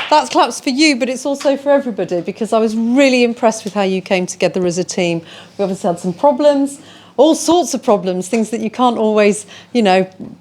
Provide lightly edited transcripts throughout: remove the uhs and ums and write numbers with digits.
That claps for you, but it's also for everybody, because I was really impressed with how you came together as a team. We obviously had some problems, all sorts of problems, things that you can't always,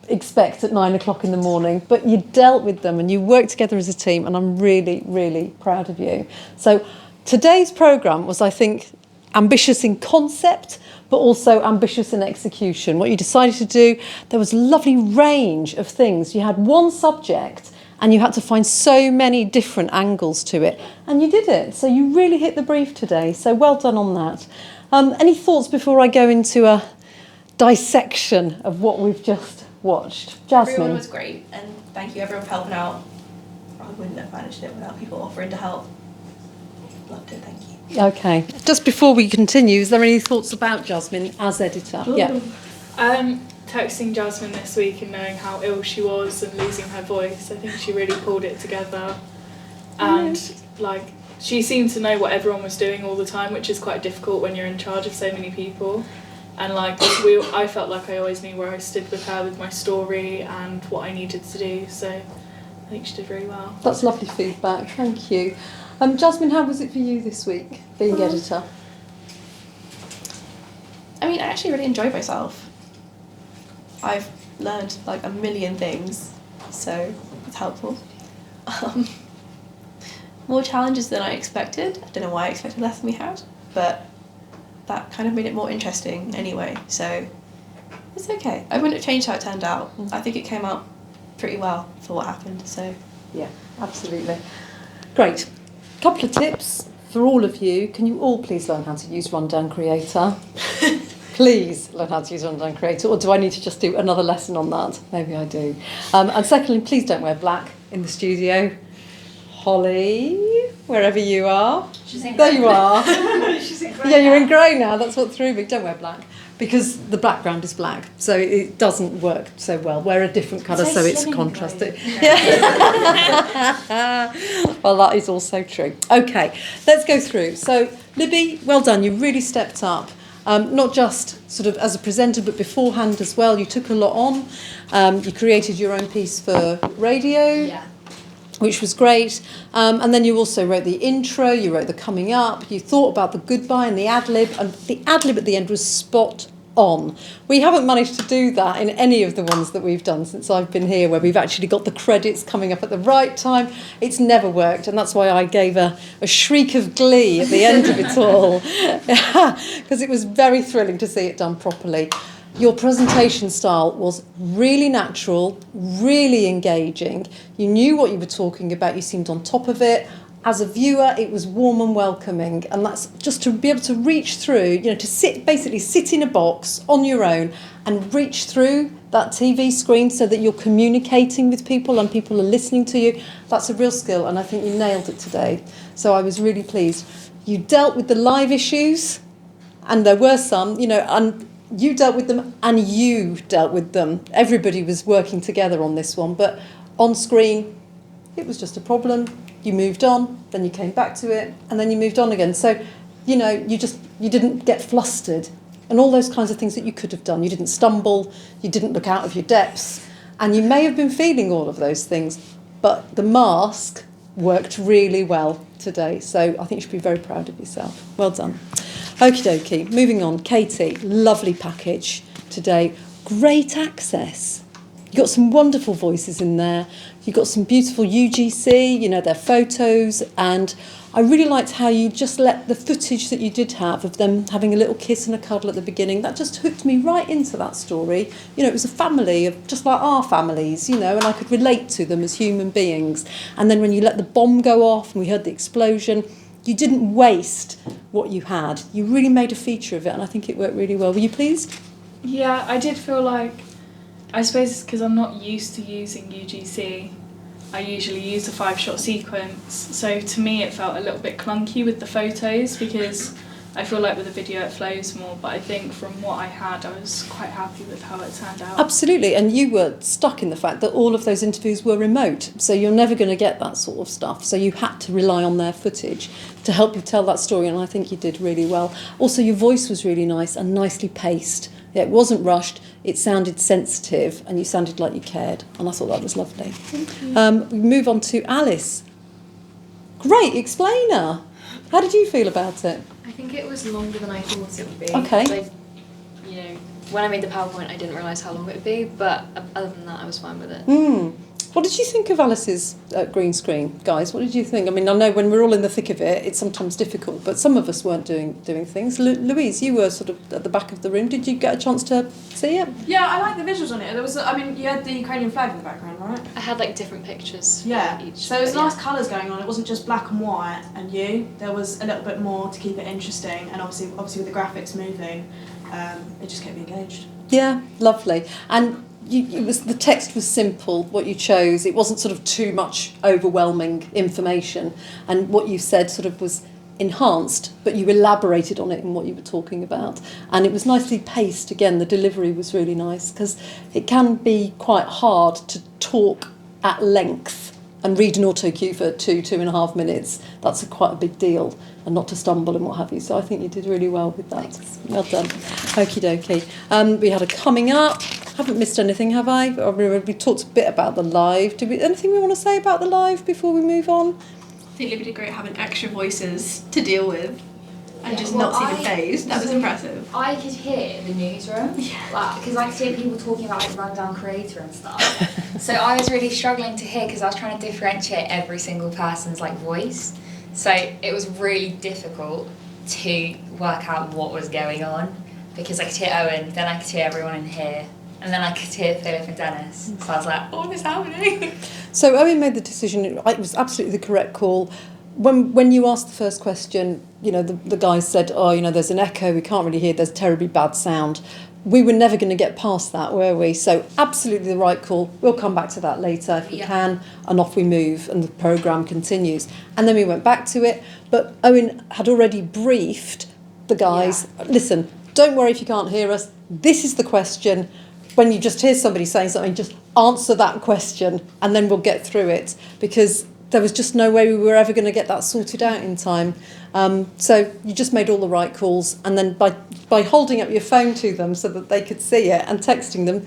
expect at 9 o'clock in the morning, but you dealt with them and you worked together as a team, and I'm really, really proud of you. So today's programme was, I think, ambitious in concept, but also ambitious in execution. What you decided to do, there was a lovely range of things. You had one subject and you had to find so many different angles to it, and you did it. So you really hit the brief today, so well done on that. Any thoughts before I go into a dissection of what we've just watched? Jasmine? Everyone was great, and thank you everyone for helping out. I wouldn't have managed it without people offering to help. Loved it, thank you. Okay. Just before we continue, is there any thoughts about Jasmine as editor? Ooh. Yeah. Texting Jasmine this week and knowing how ill she was and losing her voice, I think she really pulled it together. And she seemed to know what everyone was doing all the time, which is quite difficult when you're in charge of so many people. And I felt like I always knew where I stood with her with my story and what I needed to do. So I think she did really well. That's lovely feedback. Thank you. Jasmine, how was it for you this week, being editor? I mean, I actually really enjoyed myself. I've learned a million things, so it's helpful. More challenges than I expected. I don't know why I expected less than we had, but that kind of made it more interesting anyway, so it's okay. I wouldn't have changed how it turned out. I think it came out pretty well for what happened, so. Yeah, absolutely. Great. Couple of tips for all of you. Can you all please learn how to use Rundown Creator? Please learn how to use Rundown Creator, or do I need to just do another lesson on that? Maybe I do. And secondly, please don't wear black in the studio. Holly, wherever you are. She's in there you are. She's in grey. Yeah, you're in grey now. That's what threw me. Don't wear black, because the background is black, so it doesn't work so well. Wear a different colour so it's contrasted. Yeah. Well, that is also true. Okay, let's go through. So, Libby, well done. You really stepped up. Not just sort of as a presenter, but beforehand as well. You took a lot on. You created your own piece for radio, which was great. And then you also wrote the intro, you wrote the coming up, you thought about the goodbye and the ad-lib, and the ad-lib at the end was spot on. We haven't managed to do that in any of the ones that we've done since I've been here, where we've actually got the credits coming up at the right time. It's never worked, and that's why I gave a shriek of glee at the end of it all, because it was very thrilling to see it done properly. Your presentation style was really natural, really engaging. You knew what you were talking about, you seemed on top of it. As a viewer, it was warm and welcoming, and that's just to be able to reach through, to sit in a box on your own and reach through that TV screen so that you're communicating with people and people are listening to you. That's a real skill, and I think you nailed it today. So I was really pleased. You dealt with the live issues, and there were some, and you dealt with them and you dealt with them. Everybody was working together on this one, but on screen, it was just a problem. You moved on, then you came back to it, and then you moved on again. So, you didn't get flustered, and all those kinds of things that you could have done. You didn't stumble, you didn't look out of your depths, and you may have been feeling all of those things, but the mask worked really well today. So I think you should be very proud of yourself. Well done. Okie dokie, moving on. Katie, lovely package today. Great access. You got some wonderful voices in there. You got some beautiful UGC, their photos, and I really liked how you just let the footage that you did have of them having a little kiss and a cuddle at the beginning. That just hooked me right into that story. It was a family of just like our families, and I could relate to them as human beings. And then when you let the bomb go off and we heard the explosion, you didn't waste what you had. You really made a feature of it, and I think it worked really well. Were you pleased? Yeah, I did feel like, I suppose it's because I'm not used to using UGC. I usually use a 5-shot sequence, so to me it felt a little bit clunky with the photos, because I feel like with the video it flows more, but I think from what I had I was quite happy with how it turned out. Absolutely, and you were stuck in the fact that all of those interviews were remote, so you're never going to get that sort of stuff, so you had to rely on their footage to help you tell that story, and I think you did really well. Also, your voice was really nice and nicely paced. It wasn't rushed, it sounded sensitive, and you sounded like you cared, and I thought that was lovely. We move on to Alice. Great explainer. How did you feel about it? I think it was longer than I thought it would be. Okay. Like, you know, when I made the PowerPoint, I didn't realise how long it would be, but other than that, I was fine with it. What did you think of Alice's green screen, guys? What did you think? I mean, I know when we're all in the thick of it, it's sometimes difficult, but some of us weren't doing things. Louise, you were sort of at the back of the room. Did you get a chance to see it? Yeah, I like the visuals on it. There was, I mean, you had the Ukrainian flag in the background, right? I had like different pictures for Yeah. each. So there was but nice colours going on. It wasn't just black and white and you. There was a little bit more to keep it interesting, and obviously with the graphics moving, it just kept me engaged. Yeah, lovely. And the text was simple, what you chose. It wasn't sort of too much overwhelming information. And what you said sort of was enhanced, but you elaborated on it in what you were talking about. And it was nicely paced. Again, the delivery was really nice, because it can be quite hard to talk at length and read an auto cue for 2.5 minutes. That's quite a big deal, and not to stumble and what have you. So I think you did really well with that. Thanks. Well done. Okie dokie. We had a coming up. Haven't missed anything, have I? We talked a bit about the live. Anything we want to say about the live before we move on? I think Libby did great having extra voices to deal with and just well, not see the face. That was impressive. I could hear the newsroom, because I could hear people talking about like rundown creator and stuff. So I was really struggling to hear, because I was trying to differentiate every single person's like voice. So it was really difficult to work out what was going on, because I could hear Owen, then I could hear everyone in here, and then I could hear Philip and Dennis. So I was like, what is happening? So Owen made the decision. It was absolutely the correct call. When you asked the first question, you know, the guys said, oh, you know, there's an echo, we can't really hear, there's terribly bad sound. We were never going to get past that, were we? So absolutely the right call. We'll come back to that later if we can, and off we move, and the programme continues. And then we went back to it, but Owen had already briefed the guys, listen, don't worry if you can't hear us, this is the question. When you just hear somebody saying something, just answer that question, and then we'll get through it, because there was just no way we were ever going to get that sorted out in time. So you just made all the right calls, and then by holding up your phone to them so that they could see it and texting them,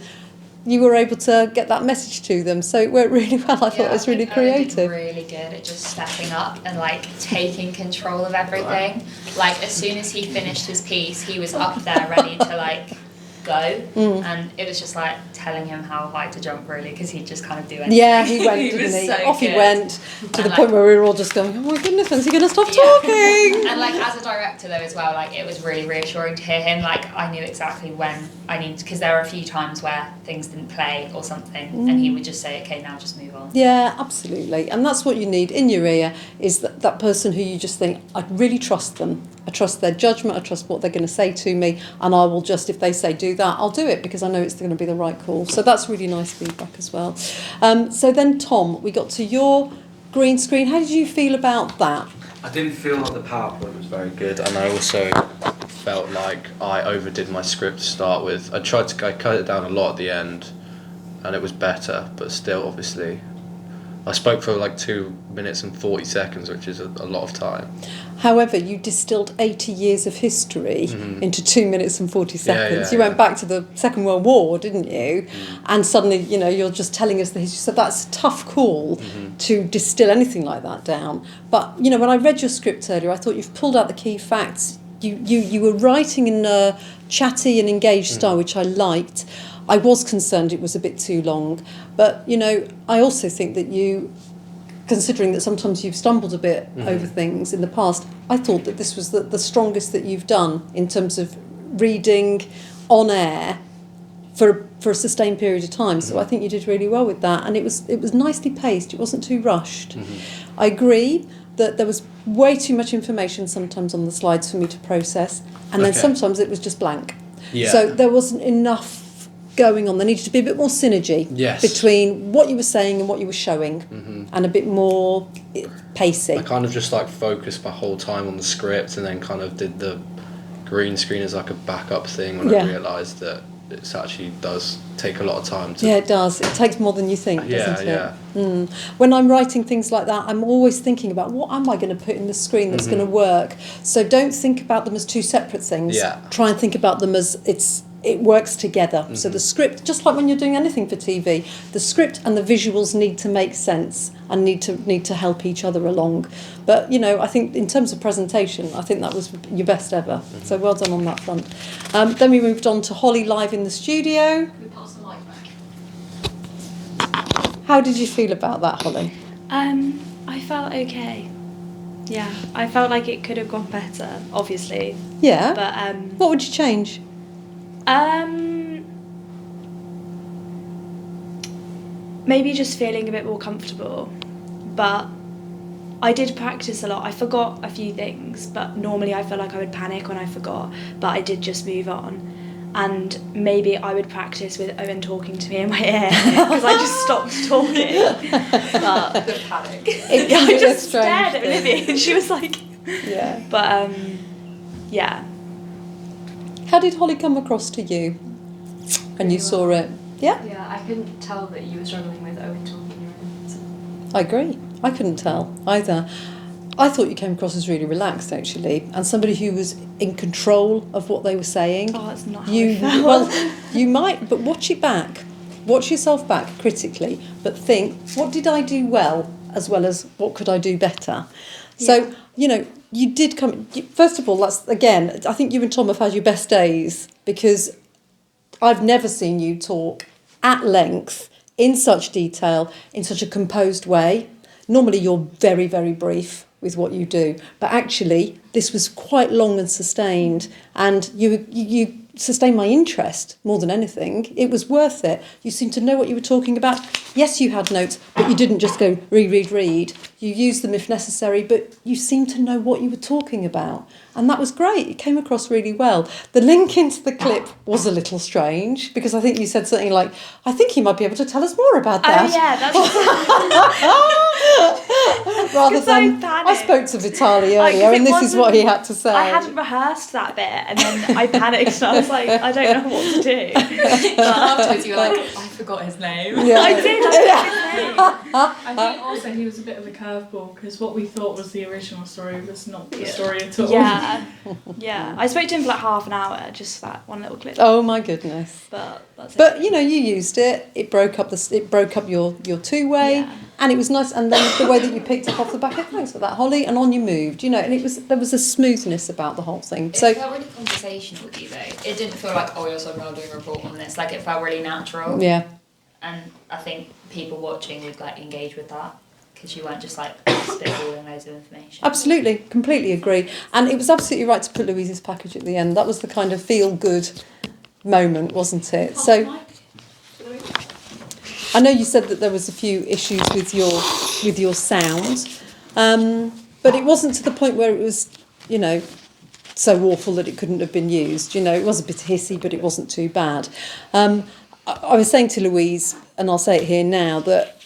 you were able to get that message to them. So it worked really well. I thought it was really creative. Owen did really good at just stepping up and like taking control of everything. Like as soon as he finished his piece, he was up there ready to like go, and it was just like telling him how high to jump really, because he'd just kind of do anything. Yeah, he went, didn't he? So Off good. He went, to the like, point where we were all just going, oh my goodness, when's he going to stop talking? And like as a director though as well, like it was really reassuring to hear him. Like I knew exactly when I needed, because there were a few times where things didn't play or something, and he would just say, okay, now just move on. Yeah, absolutely. And that's what you need in your ear, is that person who you just think, I really trust them. I trust their judgment, I trust what they're going to say to me, and I will just, if they say do that, I'll do it, because I know it's going to be the right call. So that's really nice feedback as well. So then, Tom, we got to your green screen. How did you feel about that? I didn't feel like the PowerPoint was very good, and I also felt like I overdid my script to start with. I cut it down a lot at the end, and it was better, but still, obviously, I spoke for like 2 minutes and 40 seconds, which is a lot of time. However, you distilled 80 years of history into 2 minutes and 40 seconds. You went back to the Second World War, didn't you? And suddenly, you know, you're just telling us the history. So that's a tough call to distill anything like that down. But, you know, when I read your script earlier, I thought you've pulled out the key facts. You were writing in a chatty and engaged style, which I liked. I was concerned it was a bit too long. But, you know, I also think that you, considering that sometimes you've stumbled a bit over things in the past, I thought that this was the strongest that you've done in terms of reading on air for a sustained period of time. So I think you did really well with that. And it was nicely paced. It wasn't too rushed. I agree that there was way too much information sometimes on the slides for me to process. And then sometimes it was just blank. Yeah. So there wasn't enough going on. There needed to be a bit more synergy between what you were saying and what you were showing, and a bit more pacey. I kind of just like focused my whole time on the script, and then kind of did the green screen as like a backup thing when I realised that it actually does take a lot of time to... Yeah, it does. It takes more than you think, doesn't it? Yeah. When I'm writing things like that, I'm always thinking about what am I going to put in the screen that's going to work. So don't think about them as two separate things. Yeah. Try and think about them as it works together. So the script, just like when you're doing anything for TV, the script and the visuals need to make sense and need to help each other along. But, you know, I think in terms of presentation, I think that was your best ever. So well done on that front. Then we moved on to Holly live in the studio. We passed the mic back. How did you feel about that, Holly? I felt okay. Yeah, I felt like it could have gone better, obviously. Yeah. But What would you change? Maybe just feeling a bit more comfortable. But I did practice a lot. I forgot a few things, but normally I feel like I would panic when I forgot. But I did just move on. And maybe I would practice with Owen talking to me in my ear because I just stopped talking. But The panic. I just stared at Olivia and she was like, Yeah. but yeah. How did Holly come across to you when you saw it? Yeah, Yeah, I couldn't tell that you were struggling with Owen talking in your own. So. I agree. I couldn't tell either. I thought you came across as really relaxed, actually, and somebody who was in control of what they were saying. Oh, that's not how You I felt. well, you might, but watch it back. Watch yourself back critically, but think, what did I do well as what could I do better? So, you know, you did come. First of all, that's again. I think you and Tom have had your best days because I've never seen you talk at length in such detail in such a composed way. Normally, you're very, very brief with what you do, but actually, this was quite long and sustained, and you sustained my interest more than anything. It was worth it. You seemed to know what you were talking about. Yes, you had notes, but you didn't just go read. You used them if necessary, but you seemed to know what you were talking about. And that was great. It came across really well. The link into the clip was a little strange because I think you said something like, I think he might be able to tell us more about that. Oh yeah, that's Rather 'Cause I than, I panicked. spoke to Vitali Like, 'cause earlier it and this is what he had to say. I hadn't rehearsed that bit, and then I panicked, and I was like, I don't know what to do. Afterwards, you were like, I forgot his name. Yeah. I did. I forgot his name. I think also he was a bit of a curveball because what we thought was the original story was not the story at all. Yeah, yeah. I spoke to him for like half an hour, just that one little clip. Oh my goodness. But that's it. But you know, you used it. It broke up your two-way, Yeah. and it was nice. And then the way that you picked up off the back, thanks for that, Holly, and on you moved. You know, and there was a smoothness about the whole thing. It So felt really conversational with you though. It didn't feel like, oh yes, I'm now doing a report on this. Like it felt really natural. yeah, And I think people watching would like engage with that because you weren't just like spitballing loads of information. absolutely, completely agree. And it was absolutely right to put Louise's package at the end. That was the kind of feel-good moment, wasn't it? So I know you said that there was a few issues with your sound, but it wasn't to the point where it was, you know, so awful that it couldn't have been used. You know, it was a bit hissy, but it wasn't too bad. I was saying to Louise, and I'll say it here now, that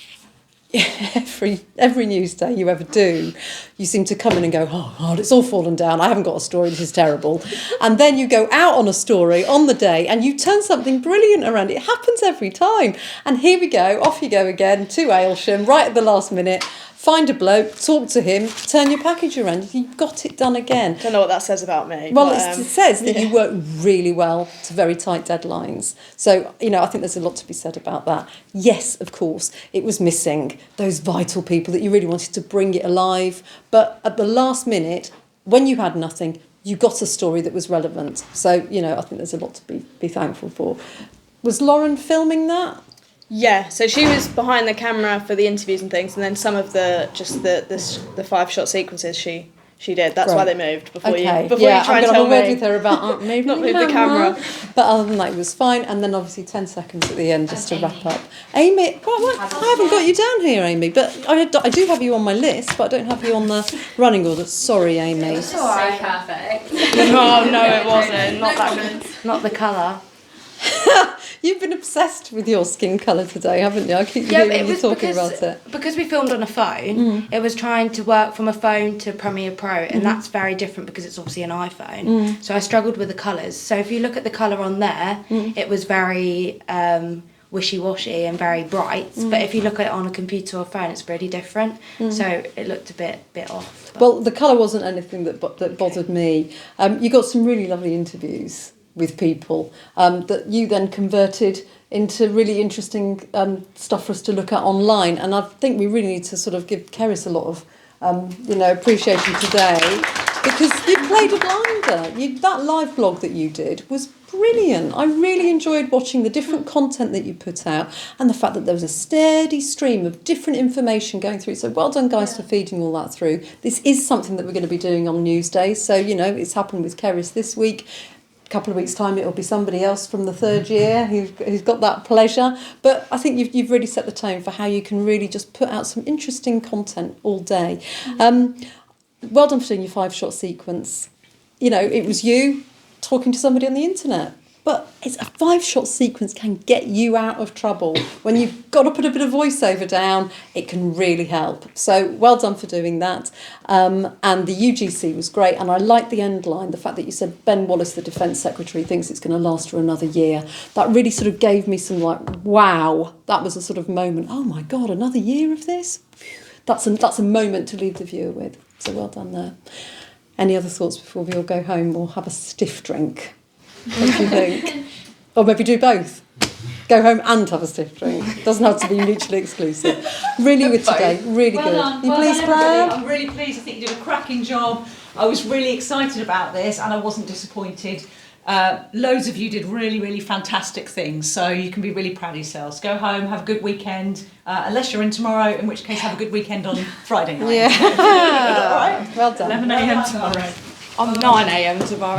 every Newsday you ever do, you seem to come in and go, oh God, it's all fallen down. I haven't got a story. This is terrible. And then you go out on a story on the day and you turn something brilliant around. It happens every time. And here we go. Off you go again to Aylsham right at the last minute. Find a bloke, talk to him, turn your package around. You've got it done again. Don't know what that says about me. Well, but, it says that you work really well to very tight deadlines. So, you know, I think there's a lot to be said about that. Yes, of course, it was missing those vital people that you really wanted to bring it alive. But at the last minute, when you had nothing, you got a story that was relevant. So, you know, I think there's a lot to be thankful for. Was Lauren filming that? yeah, so she was behind the camera for the interviews and things, and then some of the 5-shot sequences she did. That's why they moved before you try I'm and going to tell have a word me. with her about maybe Not move the camera. But other than that, it was fine. And then obviously 10 seconds at the end just to wrap up. Amy, what? I haven't got you down here, Amy, but I do have you on my list, but I don't have you on the running order. Sorry, Amy. It's so perfect. Oh no, it wasn't. Not that good. Not the colour. You've been obsessed with your skin colour today, haven't you? I keep Yeah, but hearing it you was talking about it. because we filmed on a phone. It was trying to work from a phone to Premiere Pro, and that's very different because it's obviously an iPhone. So I struggled with the colours. So if you look at the colour on there, it was very wishy-washy and very bright. But if you look at it on a computer or phone, it's really different. So it looked a bit off. But Well, the colour wasn't anything that bothered me. You got some really lovely interviews. with people that you then converted into really interesting stuff for us to look at online. And I think we really need to sort of give Keris a lot of appreciation today, because you played a blinder. That live blog that you did was brilliant. I really enjoyed watching the different content that you put out, and the fact that there was a steady stream of different information going through. So well done, guys, for feeding all that through. This is something that we're going to be doing on Newsday. So, it's happened with Keris this week. A couple of weeks' time, it'll be somebody else from the third year who's got that pleasure. But I think you've really set the tone for how you can really just put out some interesting content all day. Well done for doing your 5-shot sequence. It was you talking to somebody on the internet. But it's a 5-shot sequence can get you out of trouble. When you've got to put a bit of voiceover down, it can really help. So well done for doing that. And the UGC was great. And I liked the end line, the fact that you said Ben Wallace, the Defence Secretary, thinks it's going to last for another year. That really sort of gave me some wow. That was a sort of moment. Oh my God, another year of this? That's a moment to leave the viewer with. So well done there. Any other thoughts before we all go home or have a stiff drink? What do you think? Or maybe do both. Go home and have a stiff drink. Doesn't have to be mutually exclusive. Really good today. Really well good. Done. You well pleased, done, Claire? everybody. I'm really pleased. I think you did a cracking job. I was really excited about this and I wasn't disappointed. Loads of you did really, really fantastic things. So you can be really proud of yourselves. Go home, have a good weekend. Unless you're in tomorrow, in which case have a good weekend on Friday night. Yeah. All right. Well done. 11 a.m. tomorrow. I'm 9 a.m. tomorrow.